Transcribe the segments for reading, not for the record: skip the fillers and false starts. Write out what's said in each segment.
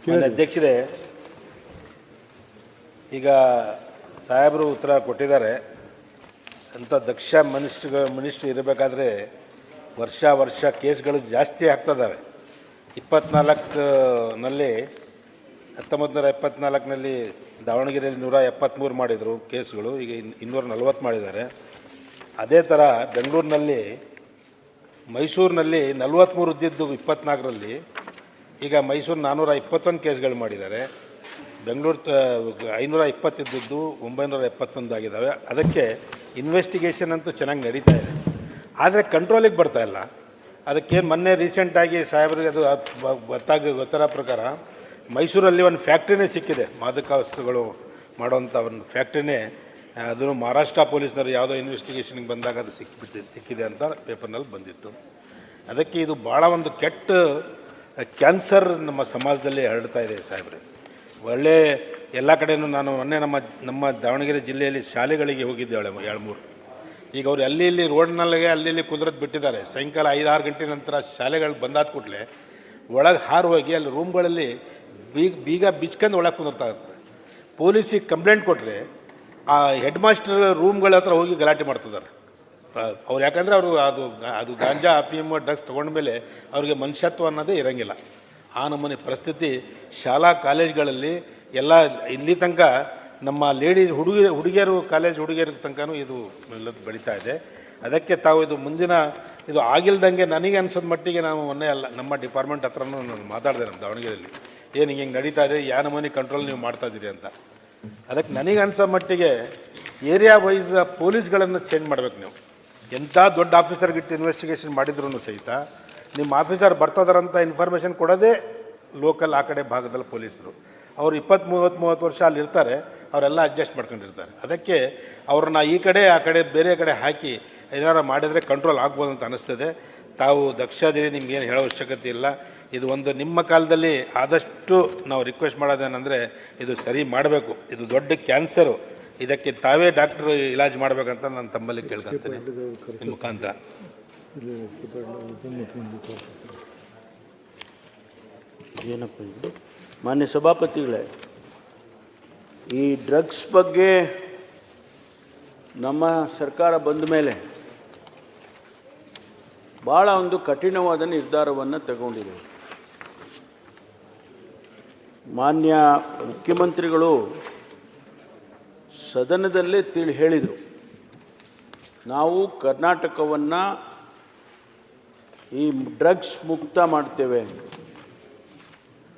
ಅಧ್ಯಕ್ಷರೇ, ಈಗ ಸಾಹೇಬರು ಉತ್ತರ ಕೊಟ್ಟಿದ್ದಾರೆ. ಅಂಥ ದಕ್ಷ ಮಿನಿಸ್ಟ್ರು ಇರಬೇಕಾದ್ರೆ ವರ್ಷ ಕೇಸ್ಗಳು ಜಾಸ್ತಿ ಆಗ್ತದಾವೆ. 1974ನಲ್ಲಿ ದಾವಣಗೆರೆಯಲ್ಲಿ 173 ಮಾಡಿದರು ಕೇಸ್ಗಳು, ಈಗ 240 ಮಾಡಿದ್ದಾರೆ. ಅದೇ ಥರ ಬೆಂಗಳೂರಿನಲ್ಲಿ, ಮೈಸೂರಿನಲ್ಲಿ 43 ಇದ್ದಿದ್ದು 24ರಲ್ಲಿ ಈಗ ಮೈಸೂರು 421 ಕೇಸ್ಗಳು ಮಾಡಿದ್ದಾರೆ. ಬೆಂಗಳೂರು 520 ಇದ್ದದ್ದು 971 ಆಗಿದ್ದಾವೆ. ಅದಕ್ಕೆ ಇನ್ವೆಸ್ಟಿಗೇಷನ್ ಅಂತೂ ಚೆನ್ನಾಗಿ ನಡೀತಾ ಇದೆ, ಆದರೆ ಕಂಟ್ರೋಲಿಗೆ ಬರ್ತಾ ಇಲ್ಲ. ಅದಕ್ಕೇನು ಮೊನ್ನೆ ರೀಸೆಂಟಾಗಿ ಸಾಹೇಬರಿಗೆ ಅದು ಗೊತ್ತಿರೋ ಪ್ರಕಾರ ಮೈಸೂರಲ್ಲಿ ಒಂದು ಫ್ಯಾಕ್ಟ್ರಿನೇ ಸಿಕ್ಕಿದೆ, ಮಾದಕ ವಸ್ತುಗಳು ಮಾಡೋವಂಥ ಒಂದು ಫ್ಯಾಕ್ಟ್ರಿನೇ. ಅದನ್ನು ಮಹಾರಾಷ್ಟ್ರ ಪೊಲೀಸ್ನವರು ಯಾವುದೋ ಇನ್ವೆಸ್ಟಿಗೇಷನ್ಗೆ ಬಂದಾಗ ಅದು ಸಿಕ್ಕಿದೆ ಅಂತ ಪೇಪರ್ನಲ್ಲಿ ಬಂದಿತ್ತು. ಅದಕ್ಕೆ ಇದು ಭಾಳ ಒಂದು ಕೆಟ್ಟ ಕ್ಯಾನ್ಸರ್ ನಮ್ಮ ಸಮಾಜದಲ್ಲಿ ಹರಡ್ತಾ ಇದೆ ಸಾಹೇಬ್ರೆ. ಒಳ್ಳೆ ಎಲ್ಲ ಕಡೆಯೂ ನಾನು ಮೊನ್ನೆ ನಮ್ಮ ದಾವಣಗೆರೆ ಜಿಲ್ಲೆಯಲ್ಲಿ ಶಾಲೆಗಳಿಗೆ ಹೋಗಿದ್ದೆ 2-3. ಈಗ ಅವರು ಅಲ್ಲಿ ರೋಡ್ನಲ್ಲಿಗೆ ಅಲ್ಲಿ ಕುದುರದ್ದು ಬಿಟ್ಟಿದ್ದಾರೆ. ಸಾಯಂಕಾಲ 5-6 ಗಂಟೆ ನಂತರ ಶಾಲೆಗಳು ಬಂದಾದ ಕೂಡಲೇ ಒಳಗೆ ಹಾರು ಹೋಗಿ ಅಲ್ಲಿ ರೂಮ್ಗಳಲ್ಲಿ ಬೀಗ ಬಿಚ್ಕೊಂಡು ಒಳಗೆ ಕುಂದಿರ್ತಾ ಇರ್ತಾರೆ. ಪೊಲೀಸಿಗೆ ಕಂಪ್ಲೇಂಟ್ ಕೊಟ್ಟರೆ ಆ ಹೆಡ್ ಮಾಸ್ಟರ್ ರೂಮ್ಗಳ ಹತ್ರ ಹೋಗಿ ಗಲಾಟೆ ಮಾಡ್ತಿದ್ದಾರೆ ಅವ್ರು. ಯಾಕಂದರೆ ಅದು ಗಾಂಜಾ, ಅಫೀಮ್, ಡ್ರಗ್ಸ್ ತೊಗೊಂಡ್ಮೇಲೆ ಅವ್ರಿಗೆ ಮನುಷ್ಯತ್ವ ಅನ್ನೋದೇ ಇರೋಂಗಿಲ್ಲ. ಆ ನಮ್ಮನೆ ಪರಿಸ್ಥಿತಿ ಶಾಲಾ ಕಾಲೇಜ್ಗಳಲ್ಲಿ ಎಲ್ಲ ಇಲ್ಲಿ ತನಕ ನಮ್ಮ ಲೇಡೀಸ್ ಹುಡುಗಿಯರು ಕಾಲೇಜ್ ಹುಡುಗಿಯರ ತನಕನೂ ಇದು ಬೆಳೀತಾ ಇದೆ. ಅದಕ್ಕೆ ತಾವು ಇದು ಮುಂದಿನ ಇದು ಆಗಿಲ್ದಂಗೆ ನನಗೆ ಅನ್ಸೋದ ಮಟ್ಟಿಗೆ ನಾವು ಮೊನ್ನೆ ನಮ್ಮ ಡಿಪಾರ್ಟ್ಮೆಂಟ್ ಹತ್ರನೂ ನಾನು ಮಾತಾಡಿದೆ ನಮ್ಮ ದಾವಣಗೆರೆಯಲ್ಲಿ, ಏನು ಹಿಂಗೆ ನಡೀತಾ ಇದೆ, ಯಾವ ನಮೂನಿ ಕಂಟ್ರೋಲ್ ನೀವು ಮಾಡ್ತಾಯಿದ್ದೀರಿ ಅಂತ. ಅದಕ್ಕೆ ನನಗೆ ಅನ್ಸೋ ಮಟ್ಟಿಗೆ ಏರಿಯಾ ವೈಸ್ ಪೊಲೀಸ್ಗಳನ್ನು ಚೇಂಜ್ ಮಾಡಬೇಕು. ನೀವು ಎಂಥ ದೊಡ್ಡ ಆಫೀಸರ್ಗಿಟ್ಟು ಇನ್ವೆಸ್ಟಿಗೇಷನ್ ಮಾಡಿದ್ರು ಸಹಿತ ನಿಮ್ಮ ಆಫೀಸರ್ ಬರ್ತದಾರಂಥ ಇನ್ಫಾರ್ಮೇಷನ್ ಕೊಡೋದೇ ಲೋಕಲ್ ಆ ಕಡೆ ಭಾಗದಲ್ಲಿ ಪೊಲೀಸರು. ಅವರು 20-30 ವರ್ಷ ಅಲ್ಲಿ ಇರ್ತಾರೆ, ಅವರೆಲ್ಲ ಅಡ್ಜಸ್ಟ್ ಮಾಡ್ಕೊಂಡಿರ್ತಾರೆ. ಅದಕ್ಕೆ ಅವ್ರನ್ನ ಈ ಕಡೆ ಆ ಕಡೆ ಬೇರೆ ಕಡೆ ಹಾಕಿ ಏನಾರು ಮಾಡಿದರೆ ಕಂಟ್ರೋಲ್ ಆಗ್ಬೋದು ಅಂತ ಅನ್ನಿಸ್ತದೆ. ತಾವು ದಕ್ಷದಿರಿ, ನಿಮ್ಗೇನು ಹೇಳೋ ಅವಶ್ಯಕತೆ ಇಲ್ಲ. ಇದು ಒಂದು ನಿಮ್ಮ ಕಾಲದಲ್ಲಿ ಆದಷ್ಟು ನಾವು ರಿಕ್ವೆಸ್ಟ್ ಮಾಡೋದೇನೆಂದರೆ ಇದು ಸರಿ ಮಾಡಬೇಕು. ಇದು ದೊಡ್ಡ ಕ್ಯಾನ್ಸರು, ಇದಕ್ಕೆ ತಾವೇ ಡಾಕ್ಟ್ರು ಇಲಾಜ್ ಮಾಡಬೇಕಂತ ನಾನು ತಮ್ಮಲ್ಲಿ ಕೇಳ್ಕೊಳ್ತೇನೆ ನಿಮ್ಮ ಮುಖಾಂತರ. ಏನಪ್ಪ ಇದು? ಮಾನ್ಯ ಸಭಾಪತಿಗಳೇ, ಈ ಡ್ರಗ್ಸ್ ಬಗ್ಗೆ ನಮ್ಮ ಸರ್ಕಾರ ಬಂದ ಮೇಲೆ ಭಾಳ ಒಂದು ಕಠಿಣವಾದ ನಿರ್ಧಾರವನ್ನು ತಗೊಂಡಿದೆ. ಮಾನ್ಯ ಮುಖ್ಯಮಂತ್ರಿಗಳು ಸದನದಲ್ಲೇ ಹೇಳಿದರು, ನಾವು ಕರ್ನಾಟಕವನ್ನು ಈ ಡ್ರಗ್ಸ್ ಮುಕ್ತ ಮಾಡ್ತೇವೆ.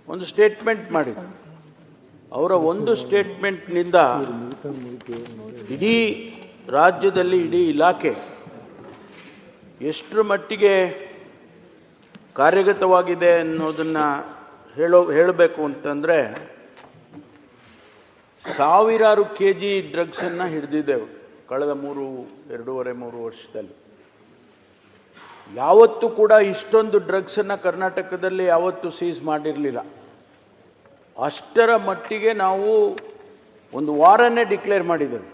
ಒಂದು ಸ್ಟೇಟ್ಮೆಂಟ್ ಮಾಡಿದರು. ಅವರ ಒಂದು ಸ್ಟೇಟ್ಮೆಂಟ್ನಿಂದ ಇಡೀ ರಾಜ್ಯದಲ್ಲಿ ಇಡೀ ಇಲಾಖೆ ಎಷ್ಟರ ಮಟ್ಟಿಗೆ ಕಾರ್ಯಗತವಾಗಿದೆ ಅನ್ನೋದನ್ನು ಹೇಳಬೇಕು ಅಂತಂದರೆ, ಸಾವಿರಾರು kg ಡ್ರಗ್ಸನ್ನು ಹಿಡಿದಿದ್ದೆವು ಕಳೆದ 2.5-3 ವರ್ಷದಲ್ಲಿ. ಯಾವತ್ತೂ ಕೂಡ ಇಷ್ಟೊಂದು ಡ್ರಗ್ಸನ್ನು ಕರ್ನಾಟಕದಲ್ಲಿ ಯಾವತ್ತೂ ಸೀಸ್ ಮಾಡಿರಲಿಲ್ಲ. ಅಷ್ಟರ ಮಟ್ಟಿಗೆ ನಾವು ಒಂದು ವಾರನ್ನೇ ಡಿಕ್ಲೇರ್ ಮಾಡಿದ್ದೇವೆ.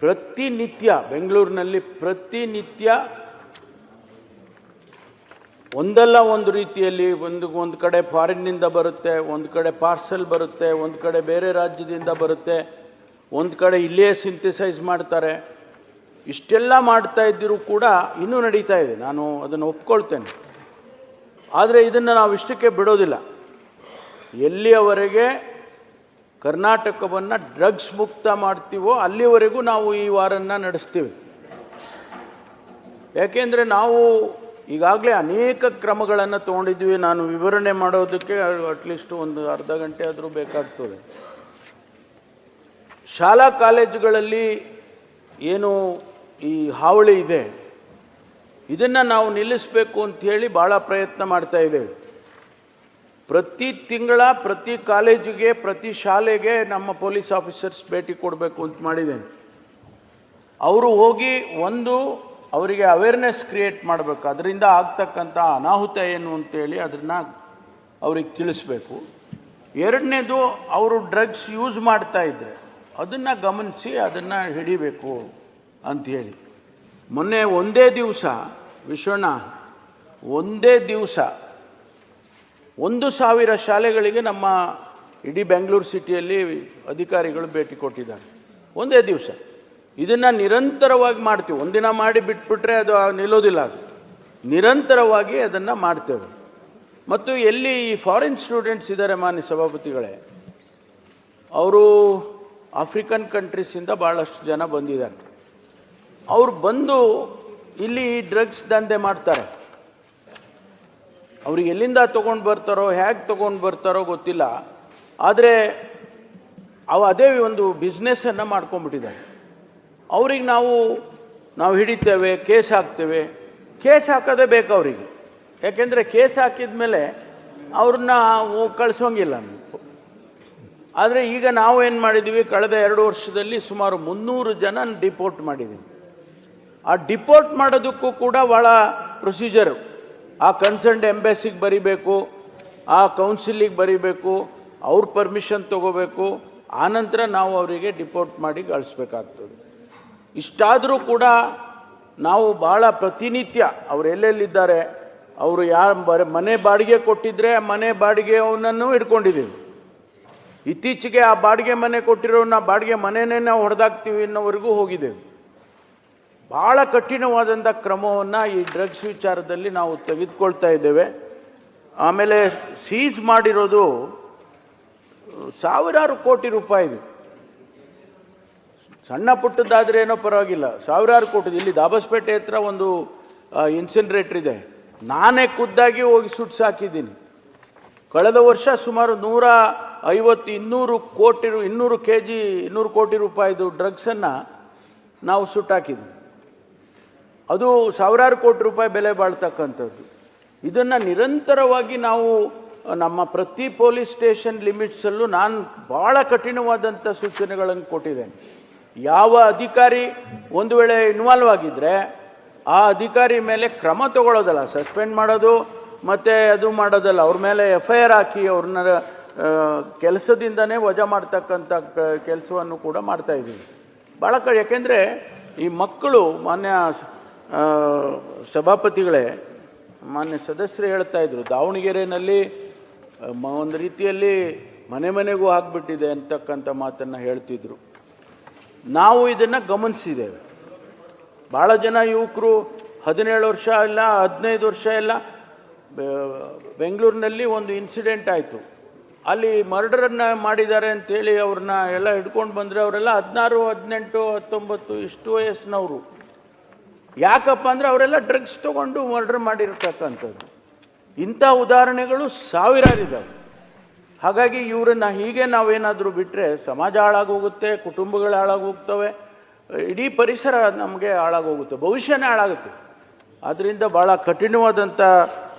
ಪ್ರತಿನಿತ್ಯ ಬೆಂಗಳೂರಿನಲ್ಲಿ ಪ್ರತಿನಿತ್ಯ ಒಂದಲ್ಲ ಒಂದು ರೀತಿಯಲ್ಲಿ ಒಂದು ಕಡೆ ಫಾರಿನ್ನಿಂದ ಬರುತ್ತೆ, ಒಂದು ಕಡೆ ಪಾರ್ಸೆಲ್ ಬರುತ್ತೆ, ಒಂದು ಕಡೆ ಬೇರೆ ರಾಜ್ಯದಿಂದ ಬರುತ್ತೆ, ಒಂದು ಕಡೆ ಇಲ್ಲಿಯೇ ಸಿಂಥಸೈಸ್ ಮಾಡ್ತಾರೆ. ಇಷ್ಟೆಲ್ಲ ಮಾಡ್ತಾ ಇದ್ದರೂ ಕೂಡ ಇನ್ನೂ ನಡೀತಾ ಇದೆ, ನಾನು ಅದನ್ನು ಒಪ್ಕೊಳ್ತೇನೆ. ಆದರೆ ಇದನ್ನು ನಾವು ಇಷ್ಟಕ್ಕೆ ಬಿಡೋದಿಲ್ಲ. ಎಲ್ಲಿಯವರೆಗೆ ಕರ್ನಾಟಕವನ್ನು ಡ್ರಗ್ಸ್ ಮುಕ್ತ ಮಾಡ್ತೀವೋ ಅಲ್ಲಿವರೆಗೂ ನಾವು ಈ ವಾರನ್ನು ನಡೆಸ್ತೀವಿ. ಯಾಕೆಂದರೆ ನಾವು ಈಗಾಗಲೇ ಅನೇಕ ಕ್ರಮಗಳನ್ನು ತೊಗೊಂಡಿದ್ವಿ. ನಾನು ವಿವರಣೆ ಮಾಡೋದಕ್ಕೆ ಅಟ್ಲೀಸ್ಟ್ ಒಂದು ಅರ್ಧ ಗಂಟೆ ಆದರೂ ಬೇಕಾಗ್ತದೆ. ಶಾಲಾ ಕಾಲೇಜುಗಳಲ್ಲಿ ಏನು ಈ ಹಾವಳಿ ಇದೆ, ಇದನ್ನು ನಾವು ನಿಲ್ಲಿಸಬೇಕು ಅಂಥೇಳಿ ಭಾಳ ಪ್ರಯತ್ನ ಮಾಡ್ತಾ ಇದ್ದೇವೆ. ಪ್ರತಿ ತಿಂಗಳ ಪ್ರತಿ ಕಾಲೇಜಿಗೆ ಪ್ರತಿ ಶಾಲೆಗೆ ನಮ್ಮ ಪೊಲೀಸ್ ಆಫೀಸರ್ಸ್ ಭೇಟಿ ಕೊಡಬೇಕು ಅಂತ ಮಾಡಿದ್ದೇನೆ. ಅವರು ಹೋಗಿ ಅವರಿಗೆ ಅವೇರ್ನೆಸ್ ಕ್ರಿಯೇಟ್ ಮಾಡಬೇಕು, ಅದರಿಂದ ಆಗ್ತಕ್ಕಂಥ ಅನಾಹುತ ಏನು ಅಂತೇಳಿ ಅದನ್ನು ಅವ್ರಿಗೆ ತಿಳಿಸ್ಬೇಕು. ಎರಡನೇದು, ಅವರು ಡ್ರಗ್ಸ್ ಯೂಸ್ ಮಾಡ್ತಾ ಇದ್ದರೆ ಅದನ್ನು ಗಮನಿಸಿ ಅದನ್ನು ಹಿಡಿಬೇಕು ಅಂಥೇಳಿ. ಮೊನ್ನೆ ಒಂದೇ ದಿವಸ 1,000 ಶಾಲೆಗಳಿಗೆ ನಮ್ಮ ಇಡೀ ಬೆಂಗಳೂರು ಸಿಟಿಯಲ್ಲಿ ಅಧಿಕಾರಿಗಳು ಭೇಟಿ ಕೊಟ್ಟಿದ್ದಾರೆ ಒಂದೇ ದಿವಸ. ಇದನ್ನು ನಿರಂತರವಾಗಿ ಮಾಡ್ತೀವಿ. ಒಂದಿನ ಮಾಡಿ ಬಿಟ್ಬಿಟ್ರೆ ಅದು ನಿಲ್ಲೋದಿಲ್ಲ, ಅದು ನಿರಂತರವಾಗಿ ಅದನ್ನು ಮಾಡ್ತೇವೆ. ಮತ್ತು ಎಲ್ಲಿ ಈ ಫಾರಿನ್ ಸ್ಟೂಡೆಂಟ್ಸ್ ಇದ್ದಾರೆ ಮಾನ್ಯ ಸಭಾಪತಿಗಳೇ, ಅವರು ಆಫ್ರಿಕನ್ ಕಂಟ್ರೀಸಿಂದ ಭಾಳಷ್ಟು ಜನ ಬಂದಿದ್ದಾರೆ. ಅವರು ಬಂದು ಇಲ್ಲಿ ಡ್ರಗ್ಸ್ ದಂಧೆ ಮಾಡ್ತಾರೆ. ಅವ್ರಿಗೆ ಎಲ್ಲಿಂದ ತೊಗೊಂಡು ಬರ್ತಾರೋ, ಹೇಗೆ ತೊಗೊಂಡು ಬರ್ತಾರೋ ಗೊತ್ತಿಲ್ಲ. ಆದರೆ ಅದೇ ಒಂದು ಬಿಸ್ನೆಸ್ಸನ್ನು ಮಾಡ್ಕೊಂಡ್ಬಿಟ್ಟಿದ್ದಾರೆ. ಅವ್ರಿಗೆ ನಾವು ಹಿಡಿತೇವೆ, ಕೇಸ್ ಹಾಕ್ತೇವೆ. ಕೇಸ್ ಹಾಕೋದೇ ಬೇಕು ಅವರಿಗೆ. ಯಾಕೆಂದರೆ ಕೇಸ್ ಹಾಕಿದ ಮೇಲೆ ಅವ್ರನ್ನ ಕಳಿಸೋಂಗಿಲ್ಲ ನೀವು. ಆದರೆ ಈಗ ನಾವು ಏನು ಮಾಡಿದ್ದೀವಿ, ಕಳೆದ 2 ವರ್ಷದಲ್ಲಿ ಸುಮಾರು 300 ಜನ ಡಿಪೋರ್ಟ್ ಮಾಡಿದ್ದೀವಿ. ಆ ಡಿಪೋರ್ಟ್ ಮಾಡೋದಕ್ಕೂ ಕೂಡ ಭಾಳ ಪ್ರೊಸೀಜರು. ಆ ಕನ್ಸರ್ನ್ಡ್ ಎಂಬೆಸಿಗೆ ಬರೀಬೇಕು, ಆ ಕೌನ್ಸಿಲಿಗೆ ಬರೀಬೇಕು, ಅವ್ರ ಪರ್ಮಿಷನ್ ತೊಗೋಬೇಕು. ಆನಂತರ ನಾವು ಅವರಿಗೆ ಡಿಪೋರ್ಟ್ ಮಾಡಿ ಕಳಿಸ್ಬೇಕಾಗ್ತದೆ. ಇಷ್ಟಾದರೂ ಕೂಡ ನಾವು ಭಾಳ ಪ್ರತಿನಿತ್ಯ ಅವ್ರು ಎಲ್ಲೆಲ್ಲಿದ್ದಾರೆ, ಅವರು ಮನೆ ಬಾಡಿಗೆ ಕೊಟ್ಟಿದ್ರೆ ಮನೆ ಬಾಡಿಗೆ ಅವನನ್ನು ಹಿಡ್ಕೊಂಡಿದ್ದೀವಿ. ಇತ್ತೀಚೆಗೆ ಆ ಬಾಡಿಗೆ ಮನೆ ಕೊಟ್ಟಿರೋನ್ನ ಬಾಡಿಗೆ ಮನೆಯೇ ನಾವು ಹೊಡೆದಾಕ್ತೀವಿ ಅನ್ನೋವರೆಗೂ ಹೋಗಿದ್ದೇವೆ. ಭಾಳ ಕಠಿಣವಾದಂಥ ಕ್ರಮವನ್ನು ಈ ಡ್ರಗ್ಸ್ ವಿಚಾರದಲ್ಲಿ ನಾವು ತೆಗೆದುಕೊಳ್ತಾ ಇದ್ದೇವೆ. ಆಮೇಲೆ ಸೀಸ್ ಮಾಡಿರೋದು ಸಾವಿರಾರು ಕೋಟಿ ರೂಪಾಯಿದು. ಸಣ್ಣ ಪುಟ್ಟದಾದರೆ ಏನೋ ಪರವಾಗಿಲ್ಲ, ಸಾವಿರಾರು ಕೋಟಿ. ಇಲ್ಲಿ ದಾಬಸ್ಪೇಟೆ ಹತ್ರ ಒಂದು ಇನ್ಸಿನ್ರೇಟರ್ ಇದೆ, ನಾನೇ ಖುದ್ದಾಗಿ ಹೋಗಿ ಸುಟ್ಟು ಹಾಕಿದ್ದೀನಿ. ಕಳೆದ ವರ್ಷ ಸುಮಾರು 150-200 ಕೋಟಿ ರೂಪಾಯಿದು ಡ್ರಗ್ಸನ್ನು ನಾವು ಸುಟ್ಟಾಕಿದ್ವಿ. ಅದು ಸಾವಿರಾರು ಕೋಟಿ ರೂಪಾಯಿ ಬೆಲೆ ಬಾಳ್ತಕ್ಕಂಥದ್ದು. ಇದನ್ನು ನಿರಂತರವಾಗಿ ನಾವು ನಮ್ಮ ಪ್ರತಿ ಪೊಲೀಸ್ ಸ್ಟೇಷನ್ ಲಿಮಿಟ್ಸಲ್ಲೂ ನಾನು ಭಾಳ ಕಠಿಣವಾದಂಥ ಸೂಚನೆಗಳನ್ನು ಕೊಟ್ಟಿದ್ದೇನೆ. ಯಾವ ಅಧಿಕಾರಿ ಒಂದು ವೇಳೆ ಇನ್ವಾಲ್ವ್ ಆಗಿದ್ದರೆ ಆ ಅಧಿಕಾರಿ ಮೇಲೆ ಕ್ರಮ ತಗೊಳ್ಳೋದಲ್ಲ, ಸಸ್ಪೆಂಡ್ ಮಾಡೋದು ಮತ್ತು ಅದು ಮಾಡೋದಲ್ಲ, ಅವ್ರ ಮೇಲೆ FIR ಹಾಕಿ ಅವ್ರನ್ನ ಕೆಲಸದಿಂದನೇ ವಜಾ ಮಾಡ್ತಕ್ಕಂಥ ಕೆಲಸವನ್ನು ಕೂಡ ಮಾಡ್ತಾಯಿದ್ದೀವಿ. ಭಾಳ ಯಾಕೆಂದರೆ ಈ ಮಕ್ಕಳು, ಮಾನ್ಯ ಸಭಾಪತಿಗಳೇ, ಮಾನ್ಯ ಸದಸ್ಯರು ಹೇಳ್ತಾ ಇದ್ರು, ದಾವಣಗೆರೆಯಲ್ಲಿ ಒಂದು ರೀತಿಯಲ್ಲಿ ಮನೆಗೂ ಆಗಿಬಿಟ್ಟಿದೆ ಅಂತಕ್ಕಂಥ ಮಾತನ್ನು ಹೇಳ್ತಿದ್ರು. ನಾವು ಇದನ್ನು ಗಮನಿಸಿದ್ದೇವೆ. ಭಾಳ ಜನ ಯುವಕರು 17 ವರ್ಷ ಇಲ್ಲ 15 ವರ್ಷ ಇಲ್ಲ. ಬೆಂಗಳೂರಿನಲ್ಲಿ ಒಂದು ಇನ್ಸಿಡೆಂಟ್ ಆಯಿತು, ಅಲ್ಲಿ ಮರ್ಡರನ್ನು ಮಾಡಿದ್ದಾರೆ ಅಂಥೇಳಿ ಅವ್ರನ್ನ ಎಲ್ಲ ಹಿಡ್ಕೊಂಡು ಬಂದರೆ ಅವರೆಲ್ಲ 16, 18, 19 ಇಷ್ಟು ವಯಸ್ಸಿನವರು. ಯಾಕಪ್ಪ ಅಂದರೆ ಅವರೆಲ್ಲ ಡ್ರಗ್ಸ್ ತೊಗೊಂಡು ಮರ್ಡರ್ ಮಾಡಿರ್ತಕ್ಕಂಥದ್ದು. ಇಂಥ ಉದಾಹರಣೆಗಳು ಸಾವಿರಾರಿದ್ದಾವೆ. ಹಾಗಾಗಿ ಇವರನ್ನು ಹೀಗೆ ನಾವೇನಾದರೂ ಬಿಟ್ಟರೆ ಸಮಾಜ ಹಾಳಾಗೋಗುತ್ತೆ, ಕುಟುಂಬಗಳು ಹಾಳಾಗೋಗ್ತವೆ, ಇಡೀ ಪರಿಸರ ನಮಗೆ ಹಾಳಾಗೋಗುತ್ತೆ, ಭವಿಷ್ಯನೇ ಹಾಳಾಗುತ್ತೆ. ಆದ್ದರಿಂದ ಭಾಳ ಕಠಿಣವಾದಂಥ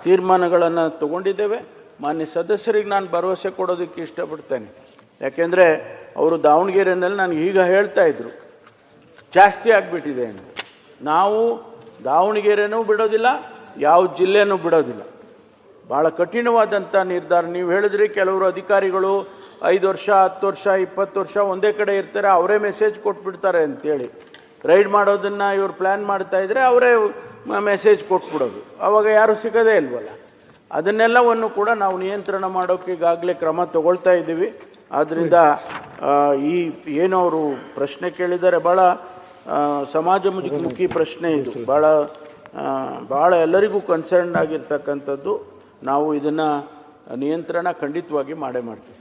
ತೀರ್ಮಾನಗಳನ್ನು ತಗೊಂಡಿದ್ದೇವೆ. ಮಾನ್ಯ ಸದಸ್ಯರಿಗೆ ನಾನು ಭರವಸೆ ಕೊಡೋದಕ್ಕೆ ಇಷ್ಟಪಡ್ತೇನೆ. ಯಾಕೆಂದರೆ ಅವರು ದಾವಣಗೆರೆಯಲ್ಲಿ ನನಗೆ ಈಗ ಹೇಳ್ತಾ ಇದ್ರು, ಜಾಸ್ತಿ ಆಗಿಬಿಟ್ಟಿದೆ ಅಂತ. ನಾವು ದಾವಣಗೆರೆನೂ ಬಿಡೋದಿಲ್ಲ, ಯಾವ ಜಿಲ್ಲೆನೂ ಬಿಡೋದಿಲ್ಲ. ಭಾಳ ಕಠಿಣವಾದಂಥ ನಿರ್ಧಾರ. ನೀವು ಹೇಳಿದ್ರಿ ಕೆಲವರು ಅಧಿಕಾರಿಗಳು 5 ವರ್ಷ 10 ವರ್ಷ 20 ವರ್ಷ ಒಂದೇ ಕಡೆ ಇರ್ತಾರೆ, ಅವರೇ ಮೆಸೇಜ್ ಕೊಟ್ಬಿಡ್ತಾರೆ ಅಂತೇಳಿ. ರೈಡ್ ಮಾಡೋದನ್ನು ಇವ್ರು ಪ್ಲ್ಯಾನ್ ಮಾಡ್ತಾಯಿದ್ರೆ ಅವರೇ ಮೆಸೇಜ್ ಕೊಟ್ಬಿಡೋದು, ಆವಾಗ ಯಾರೂ ಸಿಗೋದೇ ಇಲ್ವಲ್ಲ. ಅದನ್ನೆಲ್ಲವನ್ನು ಕೂಡ ನಾವು ನಿಯಂತ್ರಣ ಮಾಡೋಕ್ಕೆ ಈಗಾಗಲೇ ಕ್ರಮ ತಗೊಳ್ತಾ ಇದ್ದೀವಿ. ಆದ್ದರಿಂದ ಈ ಏನು ಅವರು ಪ್ರಶ್ನೆ ಕೇಳಿದ್ದಾರೆ ಭಾಳ ಸಮಾಜಮುಖಿ ಪ್ರಶ್ನೆ ಇದು, ಭಾಳ ಎಲ್ಲರಿಗೂ ಕನ್ಸರ್ನ್ ಆಗಿರ್ತಕ್ಕಂಥದ್ದು. ನಾವು ಇದನ್ನು ನಿಯಂತ್ರಣ ಖಂಡಿತವಾಗಿ ಮಾಡೇ ಮಾಡ್ತೀವಿ.